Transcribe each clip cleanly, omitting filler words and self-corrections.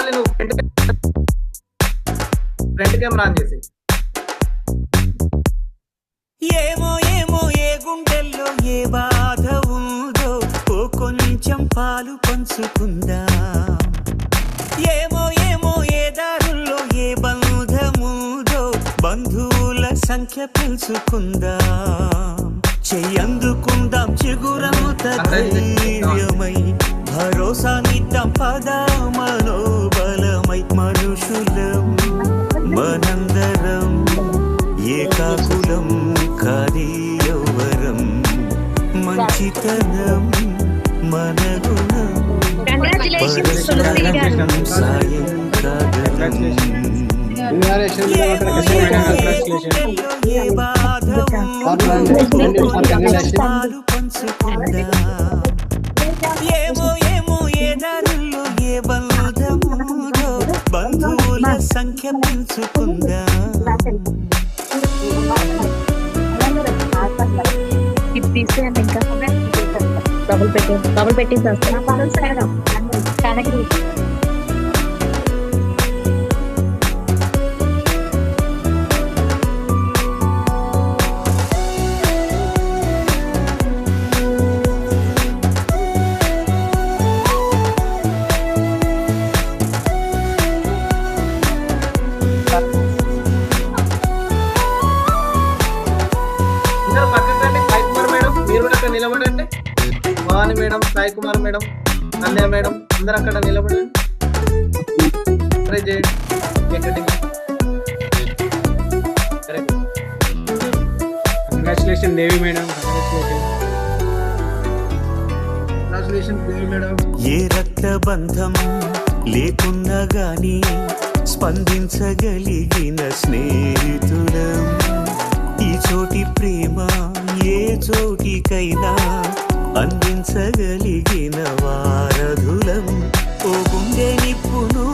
తల్లి నువ్వు front camera on చేసి. ఏమో ఏమో ఏ గుండెల్లో ఏ బాధ ఉందో ఓ కొంచెం పాలు పంచుకుందా. ఏమో ఏమో ఏ దారుల్లో ఏ బంధముదో బంధువుల సంఖ్య పెంచుకుందా. చెయ్యందుకుందాం చిగురంత ధైర్యమై భరోసా నిద్దాం పద మనోబలమై. మనుషులం మనందరం ఏకాకులం కాది యౌవరం మంచితనం మన గుణం పరస్పరం సాయం కాగలం. ఏ బాధ పంచుకుందా. ఏమో ఏమో ఏ దారుల్లో ఏ బంధముదో బంధువుల సంఖ్య పెంచుకుందా. తీసేయండి ఇంకా డబుల్ పెట్టి నిలబడండి. భవాని మేడం, సాయి కుమార్ మేడం, కన్యా మేడం అందరు అక్కడ నిలబడండి. ట్రై చేయండి. కంగ్రాచులేషన్ దేవి మేడం. కంగ్రాచులేషన్ దేవి మేడం. ఏ రక్త బంధం లేకున్నా గాని స్పందించగలిగిన స్నేహితులం. ఈ చోటి ప్రేమ ఏ చోటికైనా అందించగలిగిన వారధులం. ఓ గుండె నిప్పును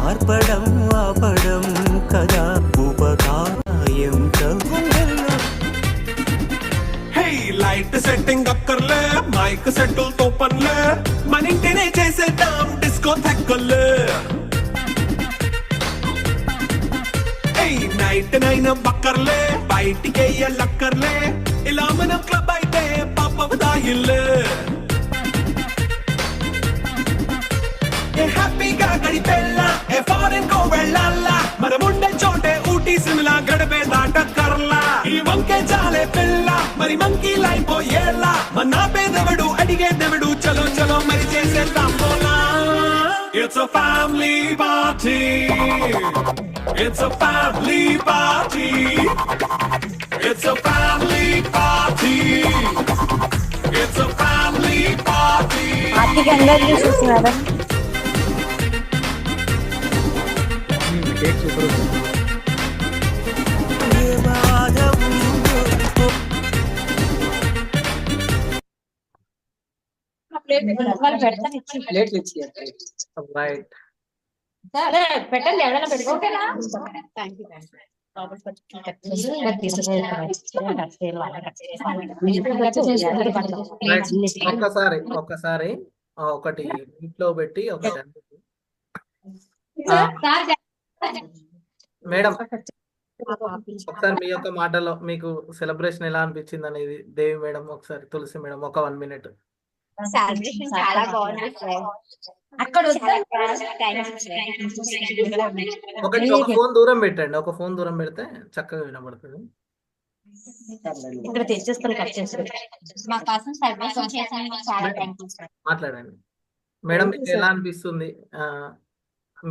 ఆర్పడం ఆపడం కదా ఉపకాయం. లైట్ సెట్టింగ్ అక్కర్లే మైక్ సెట్టులతో పనులే మన ఇంటినే చేసేద్దాం డిస్కో థెక్కర్లే. నైట్ నైన్ బక్కర్లే బయటికి లక్కర్లే ఇలా మనం క్లబ్ అయితే పాపవుదాయిల్లే. హ్యాపీగా గడిపెళ్ళా ఏ ఫారెన్ కో వెళ్ళాలా మనం ఉండే చోటే ఊటీ సిమ్లా గడిపే దాటక్కర్లా. ఈ వంకే చాలే పిల్ల మరి మంకీ లైఫ్ ఏళ్ళ మన పేదెవడు అడిగేదెవడు చలో చలో మరి చేసేద్దాం పోలా. It's a family party. It's a family party. It's a family party. It's a family party. ఆర్టికి అందరూ చూస్తున్నారా? పెట్టండి ఏదైనా పెట్టుకోకేనా. ఒక్కసారి ఒకటి ఇంట్లో పెట్టి ఒకటి మేడం ఒకసారి మీ యొక్క మాటలో మీకు సెలబ్రేషన్ ఎలా అనిపించింది అనేది దేవి మేడం ఒకసారి తులసి మేడం ఒక 1 minute. సెలబ్రేషన్ చాలా బాగుంది సార్. అక్కడ ఒక ఫోన్ దూరం పెట్టండి. ఒక ఫోన్ దూరం పెడితే చక్కగా వినబడుతుంది. ఇక్కడ తెచ్చేస్తాను కట్ చేస్తారు. మా కోసం సెలబ్రేషన్ చేశాను చాలా థాంక్యూ సార్. మాట్లాడండి మేడం. మీకు ఎలా అనిపిస్తుంది?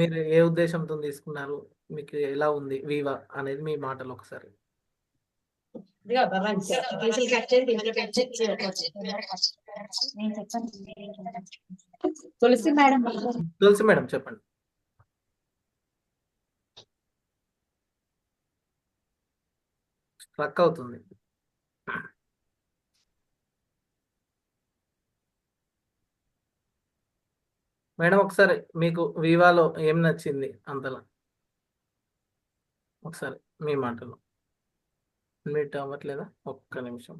మీరు ఏ ఉద్దేశంతో తీసుకున్నారు? మీకు ఎలా ఉంది వివా అనేది మీ మాటలు ఒకసారి. తులసి మేడం చెప్పండి. స్ట్రక్ అవుతుంది. మేడం ఒకసారి మీకు వివాలో ఏం నచ్చింది అంతలా ఒకసారి మీ మాటలు. మీట్ అవ్వట్లేదా? ఒక్క నిమిషం.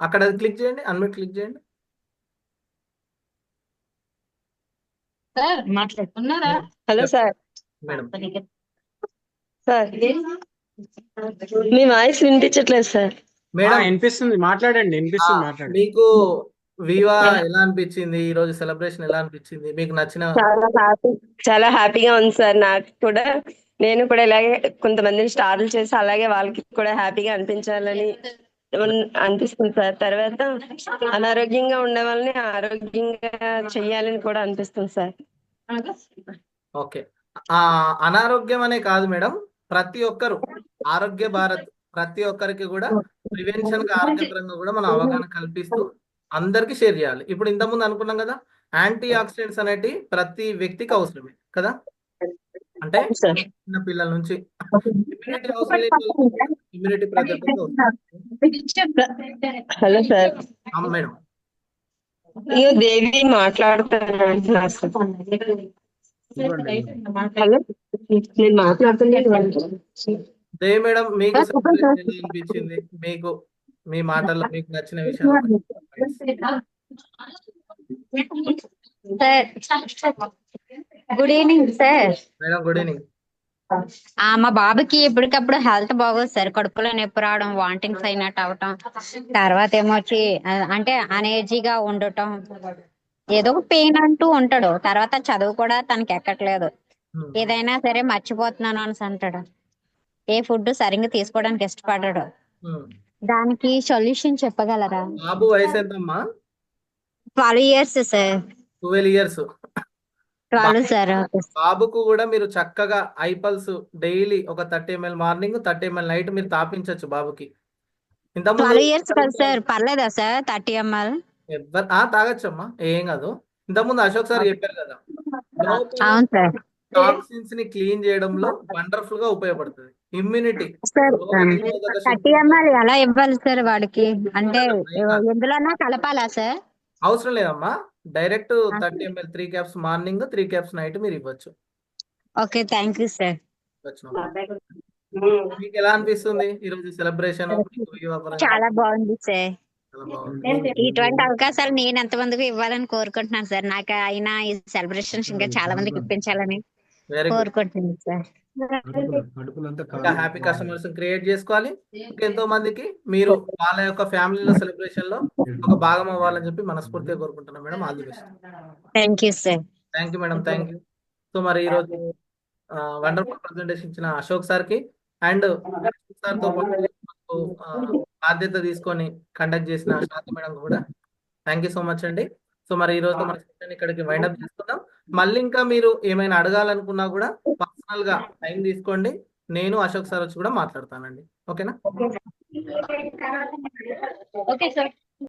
అక్కడ క్లిక్ చేయండి, అన్మ్యూట్ క్లిక్ చేయండి. సార్ మాట్లాడుతున్నారా? Hello sir. మేడం సార్ మీ వాయిస్ వినిపించట్లేదు సార్. మేడం వినిపిస్తుంది, మాట్లాడండి. వినిపిస్తుంది, మాట్లాడండి. మీకు వివా ఎలా అనిపించింది? ఈ రోజు సెలబ్రేషన్ ఎలా అనిపించింది? మీకు నచ్చిన చాలా హ్యాపీగా ఉంది సార్. నాకు కూడా, నేను కూడా ఇలాగే కొంతమందిని స్టార్లు చేసి అలాగే వాళ్ళకి కూడా హ్యాపీగా అనిపించాలని అనిపిస్తుంది సార్. తర్వాత అనారోగ్యంగా ఉండే వాళ్ళని ఆరోగ్యంగా చెయ్యాలని కూడా అనిపిస్తుంది సార్. ఓకే. అనారోగ్యం అనే కాదు మేడం, ప్రతి ఒక్కరు ఆరోగ్య భారత్ ప్రతి ఒక్కరికి కూడా ప్రివెన్షన్ గా ఆరోగ్యపరంగా కూడా మనం అవగాహన కల్పిస్తూ అందరికి షేర్ చేయాలి. ఇప్పుడు ఇంతకుముందు అనుకున్నాం కదా, యాంటీ ఆక్సిడెంట్స్ అనేటి ప్రతి వ్యక్తికి అవసరమే కదా. అంటే సార్ చిన్న పిల్లల నుంచి ఇమ్యూనిటీ అవసరం లేని వాళ్ళకి కూడా ఇమ్యూనిటీ ప్రతి ఒక్కరికి అవసరం. Hello sir. మేడం ఇయ్యో దేవి మాట్లాడుతున్నాను సార్. హలో, నేను మాట్లాడుతున్నాను. దే మేడం, మీకు celebration ఎలా అనిపించింది? మీకు మీ మాటల్లో మీకు నచ్చిన విషయాలు sir good evening sir. Madam good evening. మా బాబుకి ఎప్పటికప్పుడు హెల్త్ బాగోదు సార్. కడుపులో నొప్పి రావడం, వాంటింగ్స్ అయినట్టు అవటం, తర్వాత ఏమొచ్చి అంటే అనేజీగా ఉండటం, ఏదో ఒక పెయిన్ అంటూ ఉంటాడు. తర్వాత చదువు కూడా తనకి ఎక్కట్లేదు. ఏదైనా సరే మర్చిపోతున్నాను అని అంటాడు. ఏ ఫుడ్ సరిగ్గా తీసుకోవడానికి ఇష్టపడ్డాడు. దానికి సొల్యూషన్ చెప్పగలరా? బాబు వయసు ఎంతమ్మా? 12 years సార్. 12 years. 12 సార్. బాబుకు కూడా మీరు చక్కగా ఐపల్స్ డైలీ ఒక 30 ml మార్నింగ్ 30 ml నైట్ మీరు తాపించవచ్చు బాబుకి. 12 years కదా సార్, పర్లేదా సార్? 30 ml తాగొచ్చమ్మా, ఏం కాదు. ఇంతకుముందు అశోక్ సార్ చెప్పారు కదా, అవును సార్. టాక్సిన్స్ ని క్లీన్ చేయడంలో వండర్ఫుల్ గా ఉపయోగపడుతుంది. ఇమ్యూనిటీ సార్ 30 ml ఎలా ఇవ్వాలి సార్ వాడికి? అంటే ఎందులోనా కలపాలా సార్? అవసరం లేదమ్మా, direct 30 ml 3 caps morning 3 caps night మీరు ఇవ్వచ్చు. Okay, thank you sir. మీకు ఎలా అనిపిస్తుంది ఈ రోజు సెలబ్రేషన్? చాలా బాగుంది సార్. ఇటువంటి అవకాశాలు నేను ఎంతమందికి ఇవ్వాలని కోరుకుంటున్నాను సార్. నాకు అయినా ఈ సెలబ్రేషన్స్ ఇంకా చాలా మందికి ఇప్పించాలని కోరుకుంటున్నాను సార్. ఇంకా హ్యాపీ కస్టమర్స్ క్రియేట్ చేసుకోవాలి. ఎంతో మందికి మీరు వాళ్ళ యొక్క ఫ్యామిలీలో సెలబ్రేషన్ లో ఒక భాగం అవ్వాలని చెప్పి మనస్ఫూర్తిగా కోరుకుంటున్నాం madam. All the best. Thank you sir. Thank you madam, thank you. So మరి ఈ రోజు వండర్ఫుల్ ప్రెజెంటేషన్ ఇచ్చిన అశోక్ సార్ కి అండ్ సార్ తో పాటు బాధ్యత తీసుకొని కండక్ట్ చేసిన శాంతి మేడం కూడా థ్యాంక్ యూ సో మచ్ అండి. సో మరి ఈ రోజు మన సెషన్ ఇక్కడికి వైండప్ చేసుకుందాం. మళ్ళీ ఇంకా మీరు ఏమైనా అడగాలనుకున్నా కూడా పర్సనల్ గా టైం తీసుకోండి, నేను అశోక్ సార్ వచ్చి కూడా మాట్లాడతానండి. ఓకేనా? Okay sir.